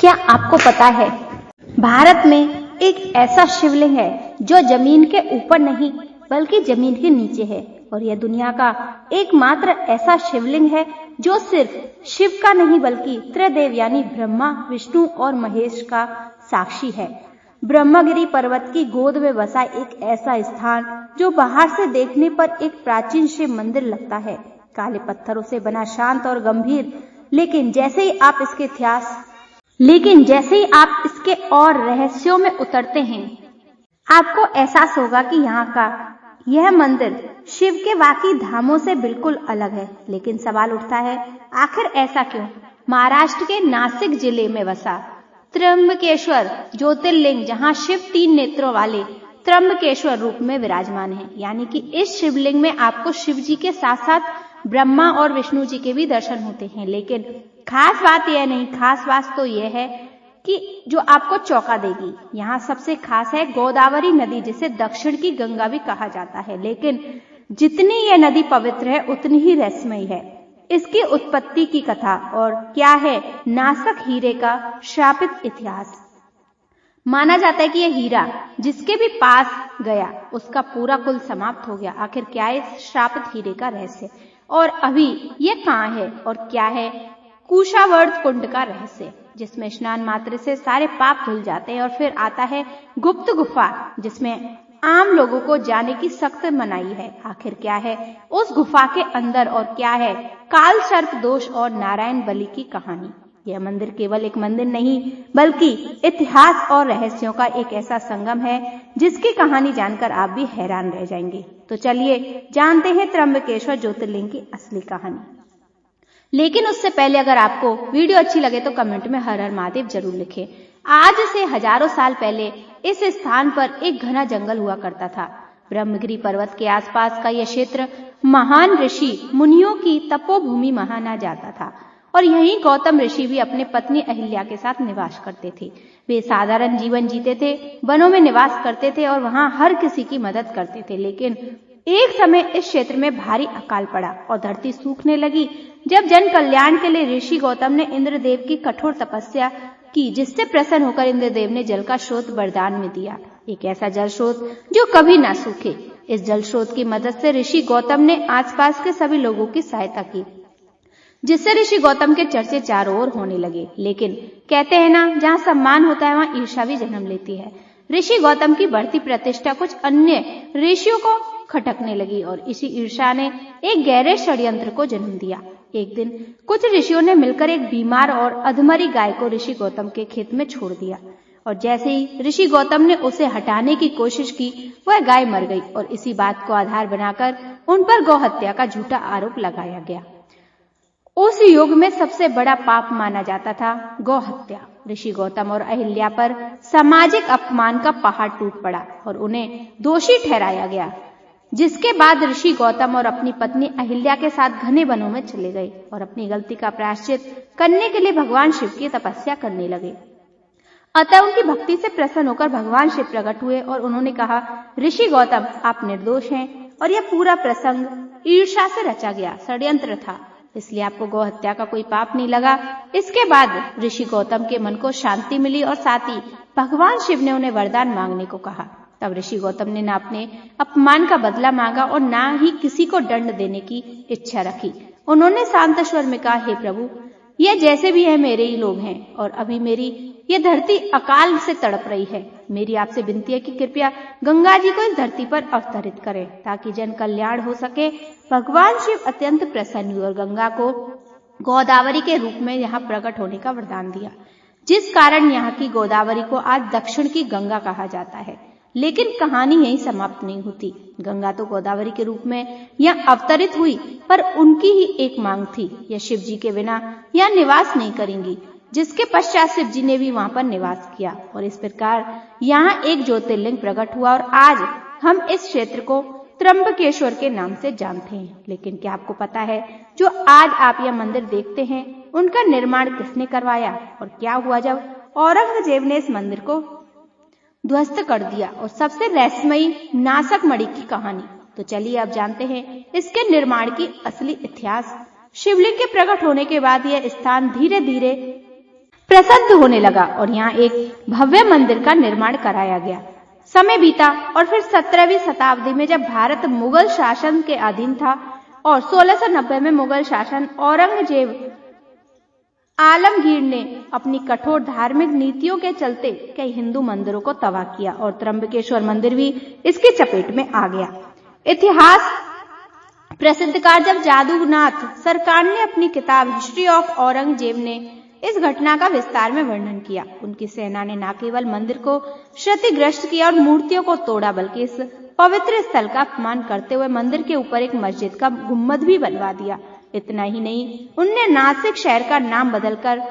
क्या आपको पता है भारत में एक ऐसा शिवलिंग है जो जमीन के ऊपर नहीं बल्कि जमीन के नीचे है, और यह दुनिया का एकमात्र ऐसा शिवलिंग है जो सिर्फ शिव का नहीं बल्कि त्रिदेव यानी ब्रह्मा, विष्णु और महेश का साक्षी है। ब्रह्मगिरी पर्वत की गोद में बसा एक ऐसा स्थान जो बाहर से देखने पर एक प्राचीन शिव मंदिर लगता है, काले पत्थरों से बना, शांत और गंभीर। लेकिन जैसे ही आप इसके और रहस्यों में उतरते हैं, आपको एहसास होगा कि यहाँ का यह मंदिर शिव के बाकी धामों से बिल्कुल अलग है। लेकिन सवाल उठता है, आखिर ऐसा क्यों? महाराष्ट्र के नासिक जिले में बसा त्र्यंबकेश्वर ज्योतिर्लिंग, जहाँ शिव 3 नेत्रों वाले त्र्यंबकेश्वर रूप में विराजमान है, यानी कि इस शिवलिंग में आपको शिव जी के साथ साथ ब्रह्मा और विष्णु जी के भी दर्शन होते हैं। लेकिन खास बात यह नहीं, खास बात तो यह है कि जो आपको चौंका देगी, यहाँ सबसे खास है गोदावरी नदी, जिसे दक्षिण की गंगा भी कहा जाता है। लेकिन जितनी यह नदी पवित्र है उतनी ही रहस्यमयी है इसकी उत्पत्ति की कथा, और क्या है नासक हीरे का श्रापित इतिहास। माना जाता है कि यह हीरा जिसके भी पास गया उसका पूरा कुल समाप्त हो गया। आखिर क्या है इस श्रापित हीरे का रहस्य, और अभी ये कहाँ है, और क्या है कुशावर्त कुंड का रहस्य, जिसमें स्नान मात्र से सारे पाप धुल जाते हैं। और फिर आता है गुप्त गुफा, जिसमें आम लोगों को जाने की सख्त मनाही है। आखिर क्या है उस गुफा के अंदर, और क्या है काल सर्प दोष और नारायण बलि की कहानी। यह मंदिर केवल एक मंदिर नहीं बल्कि इतिहास और रहस्यों का एक ऐसा संगम है जिसकी कहानी जानकर आप भी हैरान रह जाएंगे। तो चलिए जानते हैं त्र्यंबकेश्वर ज्योतिर्लिंग की असली कहानी। लेकिन उससे पहले अगर आपको वीडियो अच्छी लगे तो कमेंट में हर हर महादेव जरूर लिखें। आज से हजारों साल पहले इस स्थान पर एक घना जंगल हुआ करता था। ब्रह्मगिरी पर्वत के आसपास का यह क्षेत्र महान ऋषि मुनियों की तपोभूमि माना जाता था, और यहीं गौतम ऋषि भी अपने पत्नी अहिल्या के साथ निवास करते थे। वे साधारण जीवन जीते थे, वनों में निवास करते थे और वहां हर किसी की मदद करते थे। लेकिन एक समय इस क्षेत्र में भारी अकाल पड़ा और धरती सूखने लगी। जब जन कल्याण के लिए ऋषि गौतम ने इंद्रदेव की कठोर तपस्या की, जिससे प्रसन्न होकर इंद्रदेव ने जल का स्रोत वरदान में दिया, एक ऐसा जल स्रोत जो कभी ना सूखे। इस जल स्रोत की मदद से ऋषि गौतम ने आसपास के सभी लोगों की सहायता की, जिससे ऋषि गौतम के चर्चे चारों ओर होने लगे। लेकिन कहते हैं ना, जहाँ सम्मान होता है वहाँ ईर्ष्या भी जन्म लेती है। ऋषि गौतम की बढ़ती प्रतिष्ठा कुछ अन्य ऋषियों को खटकने लगी, और इसी ईर्ष्या ने एक गहरे षड्यंत्र को जन्म दिया। एक दिन कुछ ऋषियों ने मिलकर एक बीमार और अधमरी गाय को ऋषि गौतम के खेत में छोड़ दिया, और जैसे ही ऋषि गौतम ने उसे हटाने की कोशिश की, वह गाय मर गई, और इसी बात को आधार बनाकर उन पर गौ हत्या का झूठा आरोप लगाया गया। उस युग में सबसे बड़ा पाप माना जाता था गौ हत्या। ऋषि गौतम और अहिल्या पर सामाजिक अपमान का पहाड़ टूट पड़ा और उन्हें दोषी ठहराया गया, जिसके बाद ऋषि गौतम और अपनी पत्नी अहिल्या के साथ घने वनों में चले गए और अपनी गलती का प्रायश्चित करने के लिए भगवान शिव की तपस्या करने लगे। अतः उनकी भक्ति से प्रसन्न होकर भगवान शिव प्रकट हुए और उन्होंने कहा, ऋषि गौतम आप निर्दोष हैं और यह पूरा प्रसंग ईर्ष्या से रचा गया षड्यंत्र था, इसलिए आपको गौ हत्या का कोई पाप नहीं लगा। इसके बाद ऋषि गौतम के मन को शांति मिली और साथ ही भगवान शिव ने उन्हें वरदान मांगने को कहा। तब ऋषि गौतम ने न अपने अपमान का बदला मांगा और न ही किसी को दंड देने की इच्छा रखी। उन्होंने शांत स्वर में कहा, हे प्रभु, यह जैसे भी है मेरे ही लोग हैं, और अभी मेरी ये धरती अकाल से तड़प रही है। मेरी आपसे विनती है कि कृपया गंगा जी को इस धरती पर अवतरित करें ताकि जन कल्याण हो सके। भगवान शिव अत्यंत प्रसन्न हुए और गंगा को गोदावरी के रूप में यहाँ प्रकट होने का वरदान दिया, जिस कारण यहाँ की गोदावरी को आज दक्षिण की गंगा कहा जाता है। लेकिन कहानी यहीं समाप्त नहीं होती। गंगा तो गोदावरी के रूप में यहाँ अवतरित हुई, पर उनकी ही एक मांग थी, यह शिव जी के बिना यहाँ निवास नहीं करेंगी, जिसके पश्चात शिव जी ने भी वहां पर निवास किया, और इस प्रकार यहाँ एक ज्योतिर्लिंग प्रकट हुआ, और आज हम इस क्षेत्र को त्र्यंबकेश्वर के नाम से जानते हैं। लेकिन क्या आपको पता है, जो आज आप यह मंदिर देखते हैं, उनका निर्माण किसने करवाया, और क्या हुआ जब औरंगजेब ने इस मंदिर को ध्वस्त कर दिया, और सबसे रहस्यमयी नासक मणि की कहानी। तो चलिए अब जानते हैं इसके निर्माण की असली इतिहास। शिवलिंग के प्रकट होने के बाद यह स्थान धीरे धीरे प्रसिद्ध होने लगा और यहाँ एक भव्य मंदिर का निर्माण कराया गया। समय बीता और फिर 17वीं शताब्दी में जब भारत मुगल शासन के अधीन था और 1690 में मुगल शासन औरंगजेब आलमगीर ने अपनी कठोर धार्मिक नीतियों के चलते कई हिंदू मंदिरों को तबाह किया और त्र्यंबकेश्वर मंदिर भी इसकी चपेट में आ गया। इतिहास प्रसिद्धकार जब जादूनाथ सरकार ने अपनी किताब हिस्ट्री ऑफ औरंगजेब ने इस घटना का विस्तार में वर्णन किया। उनकी सेना ने न केवल मंदिर को क्षतिग्रस्त किया और मूर्तियों को तोड़ा, बल्कि इस पवित्र स्थल का अपमान करते हुए मंदिर के ऊपर एक मस्जिद का गुम्बद भी बनवा दिया। इतना ही नहीं, उनने नासिक शहर का नाम बदलकर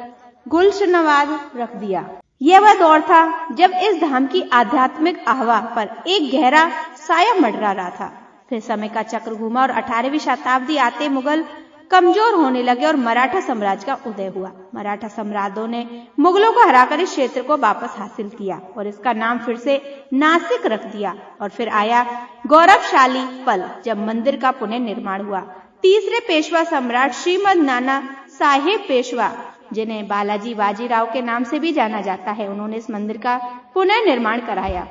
गुलशनाबाद रख दिया। यह वह दौर था जब इस धाम की आध्यात्मिक आहवा पर एक गहरा साया मंडरा रहा था। फिर समय का चक्र घूमा और 18वीं शताब्दी आते मुगल कमजोर होने लगे और मराठा साम्राज्य का उदय हुआ। मराठा सम्राटों ने मुगलों को हराकर इस क्षेत्र को वापस हासिल किया और इसका नाम फिर से नासिक रख दिया। और फिर आया गौरवशाली पल जब मंदिर का पुनर्निर्माण हुआ। तीसरे पेशवा सम्राट श्रीमद नाना साहेब पेशवा, जिन्हें बालाजी बाजीराव के नाम से भी जाना जाता है, उन्होंने इस मंदिर का पुनर्निर्माण कराया।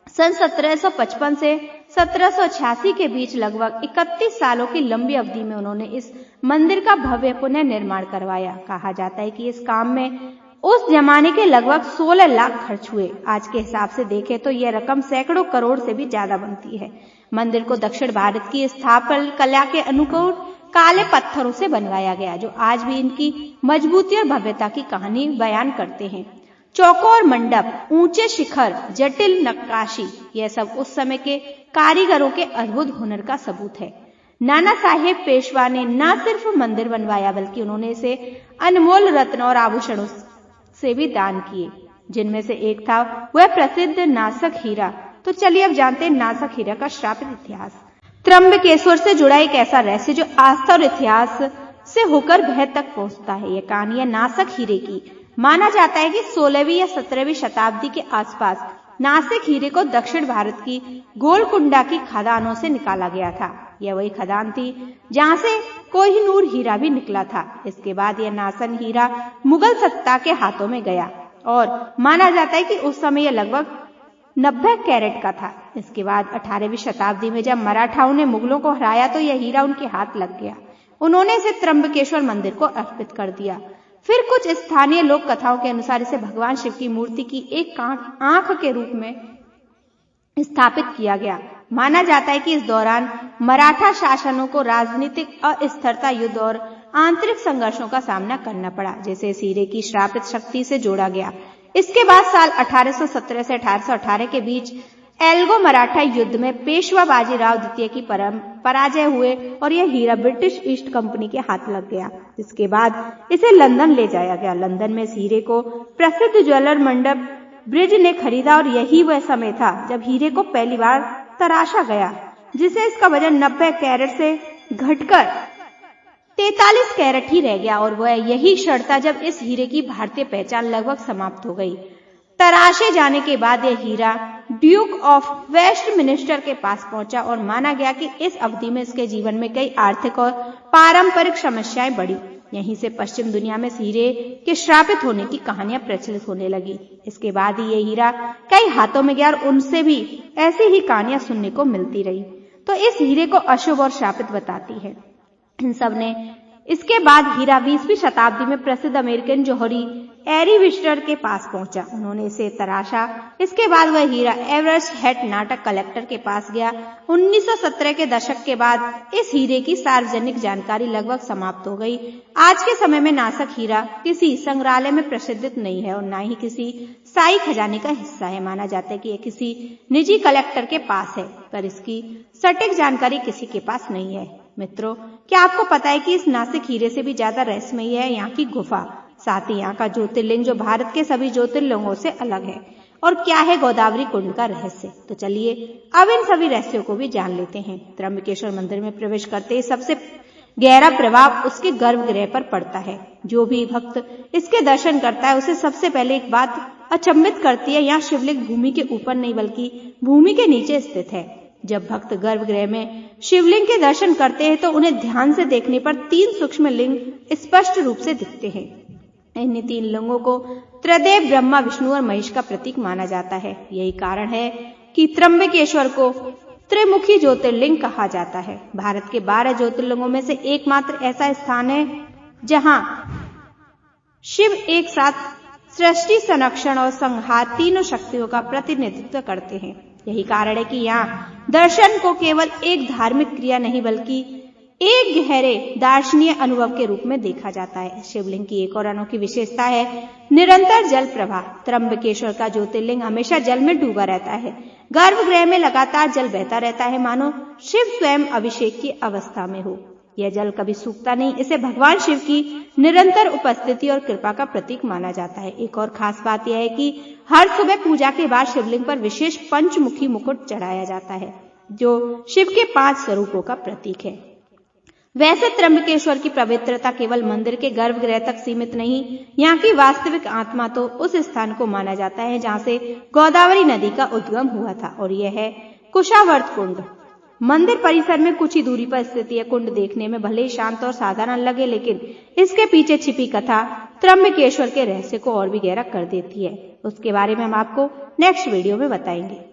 सन 1755 से 1786 के बीच लगभग 31 सालों की लंबी अवधि में उन्होंने इस मंदिर का भव्य पुनर्निर्माण करवाया। कहा जाता है कि इस काम में उस जमाने के लगभग 16 लाख खर्च हुए। आज के हिसाब से देखें तो यह रकम सैकड़ों करोड़ से भी ज्यादा बनती है। मंदिर को दक्षिण भारत की स्थापत्य कला के अनुकूल काले पत्थरों से बनवाया गया, जो आज भी इनकी मजबूती और भव्यता की कहानी बयान करते हैं। चौकोर मंडप, ऊंचे शिखर, जटिल नक्काशी, यह सब उस समय के कारीगरों के अद्भुत हुनर का सबूत है। नाना साहेब पेशवा ने न सिर्फ मंदिर बनवाया, बल्कि उन्होंने इसे अनमोल रत्न और आभूषणों से भी दान किए, जिनमें से एक था वह प्रसिद्ध नासक हीरा। तो चलिए अब जानते हैं नासक हीरा का श्रापित इतिहास। त्र्यंबकेश्वर से जुड़ा एक ऐसा रहस्य जो आस्था और इतिहास से होकर भय तक पहुंचता है। यह कहानी है नासक हीरे की। माना जाता है कि 16वीं या 17वीं शताब्दी के आसपास नासिक हीरे को दक्षिण भारत की गोलकुंडा की खदानों से निकाला गया था। यह वही खदान थी जहां से कोहिनूर हीरा भी निकला था। इसके बाद यह नासन हीरा मुगल सत्ता के हाथों में गया और माना जाता है कि उस समय यह लगभग 90 कैरेट का था। इसके बाद 18वीं शताब्दी में जब मराठाओं ने मुगलों को हराया तो यह हीरा उनके हाथ लग गया। उन्होंने इसे त्र्यंबकेश्वर मंदिर को अर्पित कर दिया। फिर कुछ स्थानीय लोक कथाओं के अनुसार इसे भगवान शिव की मूर्ति की एक आंख के रूप में स्थापित किया गया। माना जाता है कि इस दौरान मराठा शासनों को राजनीतिक अस्थिरता, युद्ध और आंतरिक संघर्षों का सामना करना पड़ा, जिसे इस हीरे की श्रापित शक्ति से जोड़ा गया। इसके बाद साल 1817 से 1818 के बीच एल्गो मराठा युद्ध में पेशवा बाजीराव द्वितीय की पराजय हुए और यह हीरा ब्रिटिश ईस्ट कंपनी के हाथ लग गया। इसके बाद इसे लंदन ले जाया गया। लंदन में इस हीरे को प्रसिद्ध ज्वेलर मंडप ब्रिज ने खरीदा और यही वह समय था जब हीरे को पहली बार तराशा गया, जिसे इसका वजन 90 कैरेट से घटकर 43 कैरेट ही रह गया। और वह यही क्षण था जब इस हीरे की भारतीय पहचान लगभग समाप्त हो गई। तराशे जाने के बाद यह हीरा ड्यूक ऑफ वेस्टमिनिस्टर के पास पहुंचा और माना गया कि इस अवधि में इसके जीवन में कई आर्थिक और पारंपरिक समस्याएं बढ़ी। यहीं से पश्चिम दुनिया में इस हीरे के श्रापित होने की कहानियां प्रचलित होने लगी। इसके बाद ही यह हीरा कई हाथों में गया और उनसे भी ऐसी ही कहानियां सुनने को मिलती रही। तो इस हीरे को अशुभ और श्रापित बताती है इन सब ने। इसके बाद हीरा 20वीं शताब्दी में प्रसिद्ध अमेरिकन जौहरी एरीविस्टर के पास पहुंचा। उन्होंने इसे तराशा। इसके बाद वह हीरा एवरेस्ट हेड नाटक कलेक्टर के पास गया। 1917 के दशक के बाद इस हीरे की सार्वजनिक जानकारी लगभग समाप्त हो गई। आज के समय में नासक हीरा किसी संग्रहालय में प्रसिद्ध नहीं है और न ही किसी शाही खजाने का हिस्सा है। माना जाता है कि यह किसी निजी कलेक्टर के पास है, पर इसकी सटीक जानकारी किसी के पास नहीं है। मित्रों, क्या आपको पता है कि इस नासिक हीरे से भी ज्यादा रहस्यमयी है यहाँ की गुफा, साथ ही यहाँ का ज्योतिर्लिंग जो भारत के सभी ज्योतिर्लिंगों से अलग है। और क्या है गोदावरी कुंड का रहस्य? तो चलिए अब इन सभी रहस्यों को भी जान लेते हैं। त्र्यंबकेश्वर मंदिर में प्रवेश करते ही सबसे गहरा प्रभाव उसके गर्भगृह पर पड़ता है। जो भी भक्त इसके दर्शन करता है उसे सबसे पहले एक बात अचंभित करती है, यहाँ शिवलिंग भूमि के ऊपर नहीं बल्कि भूमि के नीचे स्थित है। जब भक्त गर्भगृह में शिवलिंग के दर्शन करते हैं तो उन्हें ध्यान से देखने पर 3 सूक्ष्म लिंग स्पष्ट रूप से दिखते हैं। इन 3 लिंगों को त्रिदेव ब्रह्मा, विष्णु और महेश का प्रतीक माना जाता है। यही कारण है कि त्र्यंबकेश्वर को त्रिमुखी ज्योतिर्लिंग कहा जाता है। भारत के 12 ज्योतिर्लिंगों में से एकमात्र ऐसा स्थान है जहां शिव एक साथ सृष्टि, संरक्षण और संहार तीनों शक्तियों का प्रतिनिधित्व करते हैं। यही कारण है कि यहाँ दर्शन को केवल एक धार्मिक क्रिया नहीं बल्कि एक गहरे दार्शनिक अनुभव के रूप में देखा जाता है। शिवलिंग की एक और अनोखी विशेषता है निरंतर जल प्रवाह। त्र्यंबकेश्वर का ज्योतिर्लिंग हमेशा जल में डूबा रहता है। गर्भगृह में लगातार जल बहता रहता है, मानो शिव स्वयं अभिषेक की अवस्था में हो। यह जल कभी सूखता नहीं। इसे भगवान शिव की निरंतर उपस्थिति और कृपा का प्रतीक माना जाता है। एक और खास बात यह है कि हर सुबह पूजा के बाद शिवलिंग पर विशेष पंचमुखी मुकुट चढ़ाया जाता है, जो शिव के 5 स्वरूपों का प्रतीक है। वैसे त्र्यंबकेश्वर की पवित्रता केवल मंदिर के गर्भगृह तक सीमित नहीं, यहाँ की वास्तविक आत्मा तो उस स्थान को माना जाता है जहाँ से गोदावरी नदी का उद्गम हुआ था, और यह है कुशावर्त कुंड। मंदिर परिसर में कुछ ही दूरी पर स्थित यह कुंड देखने में भले ही शांत और साधारण लगे, लेकिन इसके पीछे छिपी कथा त्र्यंबकेश्वर के रहस्य को और भी गहरा कर देती है। उसके बारे में हम आपको नेक्स्ट वीडियो में बताएंगे।